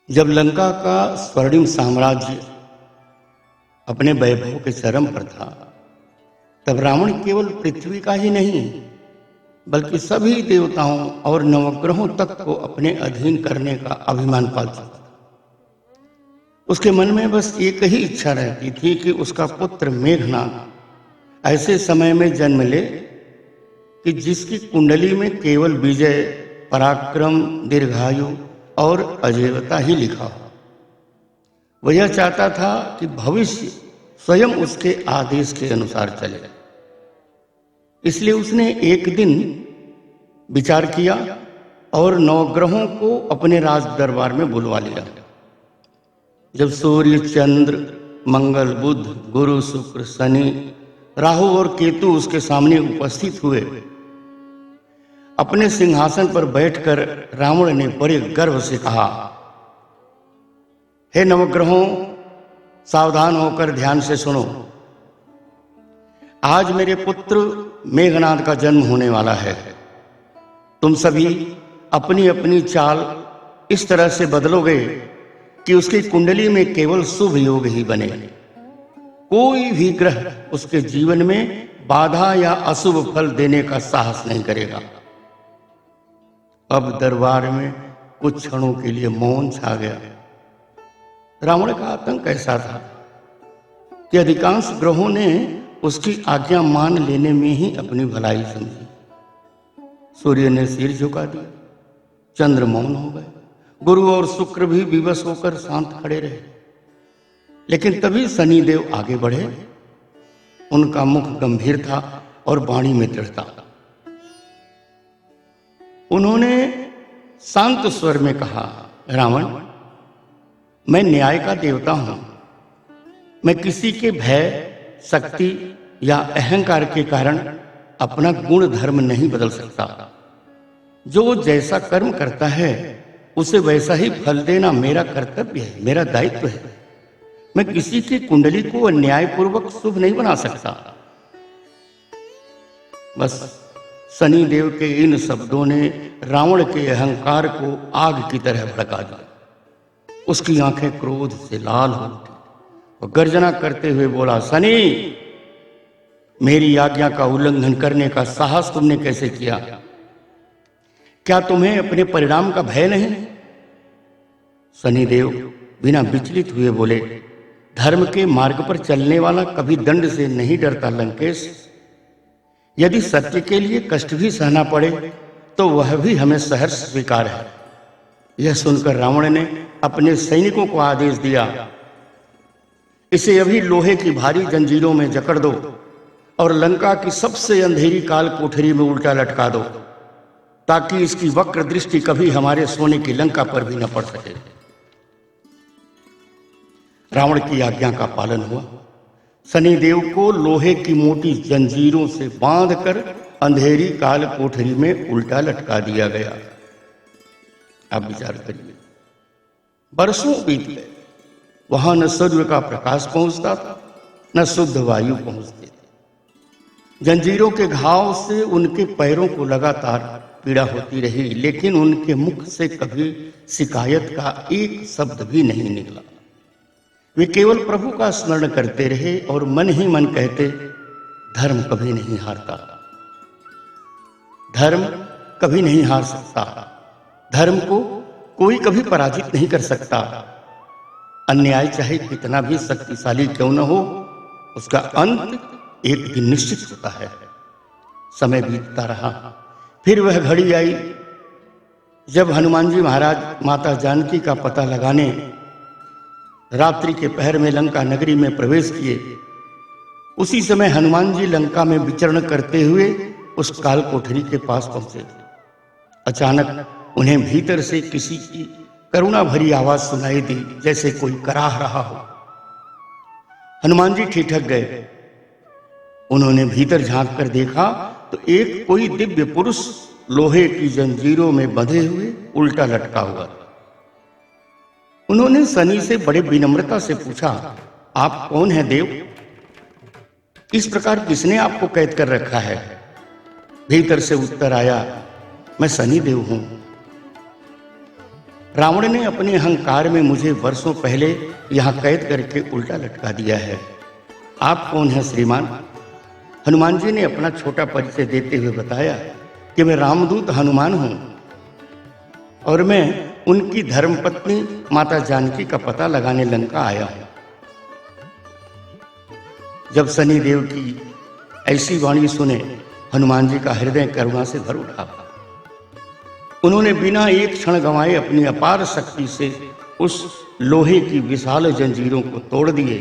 जब लंका का स्वर्णिम साम्राज्य अपने वैभव के चरम पर था, तब रावण केवल पृथ्वी का ही नहीं बल्कि सभी देवताओं और नवग्रहों तक को अपने अधीन करने का अभिमान पाल चुका था। उसके मन में बस एक ही इच्छा रहती थी कि उसका पुत्र मेघनाद ऐसे समय में जन्म ले कि जिसकी कुंडली में केवल विजय, पराक्रम, दीर्घायु और अजेयता ही लिखा हो। वह यह चाहता था कि भविष्य स्वयं उसके आदेश के अनुसार चले। इसलिए उसने एक दिन विचार किया और नवग्रहों को अपने राज दरबार में बुलवा लिया। जब सूर्य, चंद्र, मंगल, बुध, गुरु, शुक्र, शनि, राहु और केतु उसके सामने उपस्थित हुए, अपने सिंहासन पर बैठकर रावण ने बड़े गर्व से कहा, हे नवग्रहों, सावधान होकर ध्यान से सुनो। आज मेरे पुत्र मेघनाद का जन्म होने वाला है। तुम सभी अपनी अपनी चाल इस तरह से बदलोगे कि उसकी कुंडली में केवल शुभ योग ही बने। कोई भी ग्रह उसके जीवन में बाधा या अशुभ फल देने का साहस नहीं करेगा। अब दरबार में कुछ क्षणों के लिए मौन छा गया। रावण का आतंक ऐसा था कि अधिकांश ग्रहों ने उसकी आज्ञा मान लेने में ही अपनी भलाई समझी। सूर्य ने सिर झुका दिया, चंद्र मौन हो गए, गुरु और शुक्र भी विवश होकर शांत खड़े रहे। लेकिन तभी शनिदेव आगे बढ़े। उनका मुख गंभीर था और वाणी में दृढ़ता। उन्होंने शांत स्वर में कहा, रावण, मैं न्याय का देवता हूं। मैं किसी के भय, शक्ति या अहंकार के कारण अपना गुण धर्म नहीं बदल सकता। जो जैसा कर्म करता है उसे वैसा ही फल देना मेरा कर्तव्य है, मेरा दायित्व है। मैं किसी की कुंडली को अन्यायपूर्वक शुभ नहीं बना सकता। बस शनिदेव के इन शब्दों ने रावण के अहंकार को आग की तरह भड़का दिया। उसकी आंखें क्रोध से लाल हो उठी और गर्जना करते हुए बोला, शनि, मेरी आज्ञा का उल्लंघन करने का साहस तुमने कैसे किया? क्या तुम्हें अपने परिणाम का भय नहीं? शनिदेव बिना विचलित हुए बोले, धर्म के मार्ग पर चलने वाला कभी दंड से नहीं डरता लंकेश। यदि सत्य के लिए कष्ट भी सहना पड़े तो वह भी हमें सहर्ष स्वीकार है। यह सुनकर रावण ने अपने सैनिकों को आदेश दिया, इसे अभी लोहे की भारी जंजीरों में जकड़ दो और लंका की सबसे अंधेरी काल कोठरी में उल्टा लटका दो, ताकि इसकी वक्र दृष्टि कभी हमारे सोने की लंका पर भी न पड़ सके। रावण की आज्ञा का पालन हुआ। शनिदेव को लोहे की मोटी जंजीरों से बांधकर अंधेरी काल कोठरी में उल्टा लटका दिया गया। आप विचार करिए, बरसों बीत गए, वहां न सूर्य का प्रकाश पहुंचता था, न शुद्ध वायु पहुंचती थी। जंजीरों के घाव से उनके पैरों को लगातार पीड़ा होती रही, लेकिन उनके मुख से कभी शिकायत का एक शब्द भी नहीं निकला। वे केवल प्रभु का स्मरण करते रहे और मन ही मन कहते, धर्म कभी नहीं हारता, धर्म कभी नहीं हार सकता, धर्म को कोई कभी पराजित नहीं कर सकता। अन्याय चाहे कितना भी शक्तिशाली क्यों न हो, उसका अंत एक दिन निश्चित होता है। समय बीतता रहा, फिर वह घड़ी आई जब हनुमान जी महाराज माता जानकी का पता लगाने रात्रि के पहर में लंका नगरी में प्रवेश किए। उसी समय हनुमान जी लंका में विचरण करते हुए उस काल कोठरी के पास पहुंचे। अचानक उन्हें भीतर से किसी की करुणा भरी आवाज सुनाई दी, जैसे कोई कराह रहा हो। हनुमान जी ठिठक गए। उन्होंने भीतर झांक कर देखा तो एक कोई दिव्य पुरुष लोहे की जंजीरों में बंधे हुए उल्टा लटका हुआ। उन्होंने शनि से बड़े विनम्रता से पूछा, आप कौन हैं देव? इस प्रकार किसने आपको कैद कर रखा है? भीतर से उत्तर आया, मैं शनि देव हूं। रावण ने अपने अहंकार में मुझे वर्षों पहले यहाँ कैद करके उल्टा लटका दिया है। आप कौन हैं श्रीमान? हनुमान जी ने अपना छोटा परिचय देते हुए बताया कि मैं रामदूत हनुमान हूं और मैं उनकी धर्मपत्नी माता जानकी का पता लगाने लंका आया हूं। जब शनिदेव की ऐसी वाणी सुने हनुमान जी का हृदय करुणा से भर उठा। उन्होंने बिना एक क्षण गंवाए अपनी अपार शक्ति से उस लोहे की विशाल जंजीरों को तोड़ दिए।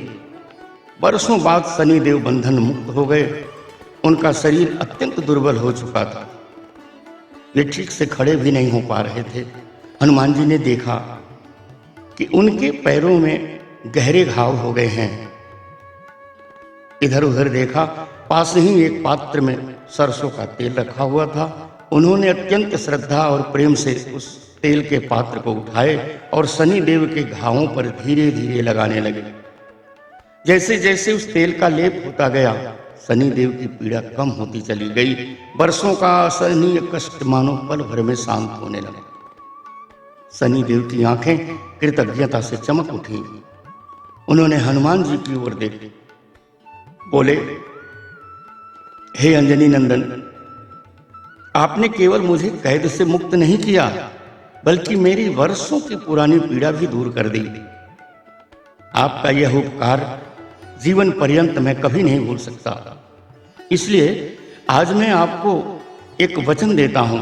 वर्षों बाद शनिदेव बंधन मुक्त हो गए। उनका शरीर अत्यंत दुर्बल हो चुका था। वे ठीक से खड़े भी नहीं हो पा रहे थे। हनुमान जी ने देखा कि उनके पैरों में गहरे घाव हो गए हैं। इधर उधर देखा, पास ही एक पात्र में सरसों का तेल रखा हुआ था। उन्होंने अत्यंत श्रद्धा और प्रेम से उस तेल के पात्र को उठाए और शनिदेव के घावों पर धीरे धीरे लगाने लगे। जैसे जैसे उस तेल का लेप होता गया, शनिदेव की पीड़ा कम होती चली गई। वर्षों का असहनीय कष्ट मानो पल भर में शांत होने लगा। शनिदेव की आंखें कृतज्ञता से चमक उठी। उन्होंने हनुमान जी की ओर देखा, बोले, हे अंजनी नंदन, आपने केवल मुझे कैद से मुक्त नहीं किया, बल्कि मेरी वर्षों की पुरानी पीड़ा भी दूर कर दी। आपका यह उपकार जीवन पर्यंत मैं कभी नहीं भूल सकता। इसलिए आज मैं आपको एक वचन देता हूं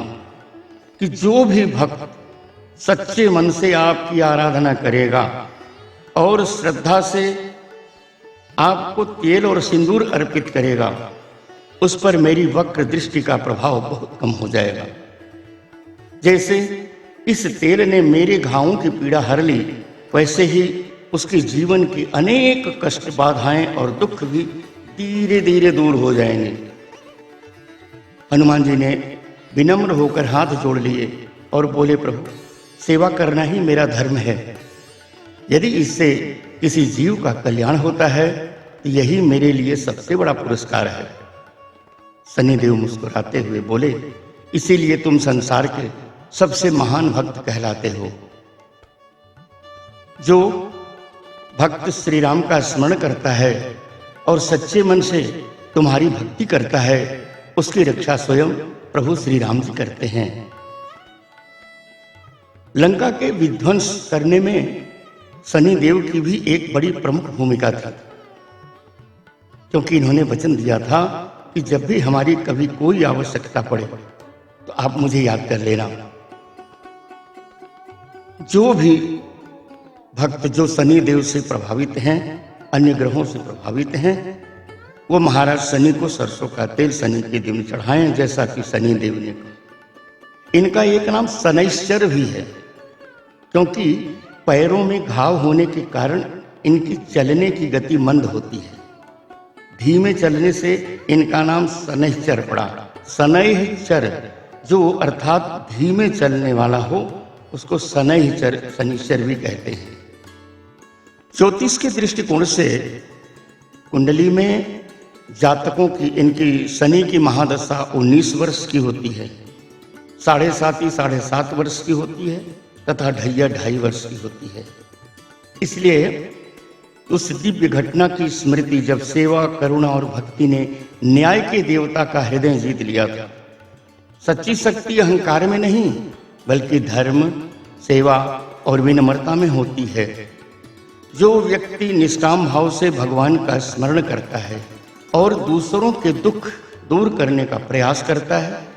कि जो भी भक्त सच्चे मन से आपकी आराधना करेगा और श्रद्धा से आपको तेल और सिंदूर अर्पित करेगा, उस पर मेरी वक्र दृष्टि का प्रभाव बहुत कम हो जाएगा। जैसे इस तेल ने मेरे घावों की पीड़ा हर ली, वैसे ही उसके जीवन की अनेक कष्ट, बाधाएं और दुख भी धीरे धीरे दूर हो जाएंगे। हनुमान जी ने विनम्र होकर हाथ जोड़ लिए और बोले, प्रभु, सेवा करना ही मेरा धर्म है। यदि इससे किसी जीव का कल्याण होता है तो यही मेरे लिए सबसे बड़ा पुरस्कार है। शनिदेव मुस्कुराते हुए बोले, इसीलिए तुम संसार के सबसे महान भक्त कहलाते हो। जो भक्त श्री राम का स्मरण करता है और सच्चे मन से तुम्हारी भक्ति करता है, उसकी रक्षा स्वयं प्रभु श्री राम जी करते हैं। लंका के विध्वंस करने में शनिदेव की भी एक बड़ी प्रमुख भूमिका थी, क्योंकि इन्होंने वचन दिया था कि जब भी हमारी कभी कोई आवश्यकता पड़े तो आप मुझे याद कर लेना। जो भी भक्त जो शनिदेव से प्रभावित हैं, अन्य ग्रहों से प्रभावित हैं, वो महाराज शनि को सरसों का तेल शनि के दिन चढ़ाएं, जैसा कि शनिदेव ने कहा। इनका एक नाम शनैश्चर भी है, क्योंकि पैरों में घाव होने के कारण इनकी चलने की गति मंद होती है। धीमे चलने से इनका नाम शनैश्चर पड़ा। शनैश्चर जो अर्थात धीमे चलने वाला हो, उसको शनैश्चर, शनिश्चर भी कहते हैं। ज्योतिष के दृष्टिकोण से कुंडली में जातकों की इनकी शनि की महादशा 19 वर्ष की होती है, 7.5 वर्ष की होती है तथा ढैया 2.5 वर्ष की होती है। इसलिए उस दिव्य घटना की स्मृति जब सेवा, करुणा और भक्ति ने न्याय के देवता का हृदय जीत लिया था। सच्ची शक्ति अहंकार में नहीं, बल्कि धर्म, सेवा और विनम्रता में होती है। जो व्यक्ति निष्काम भाव से भगवान का स्मरण करता है और दूसरों के दुख दूर करने का प्रयास करता है,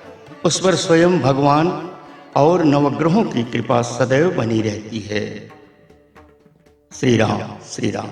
उस पर स्वयं भगवान और नवग्रहों की कृपा सदैव बनी रहती है। श्री राम, श्री राम।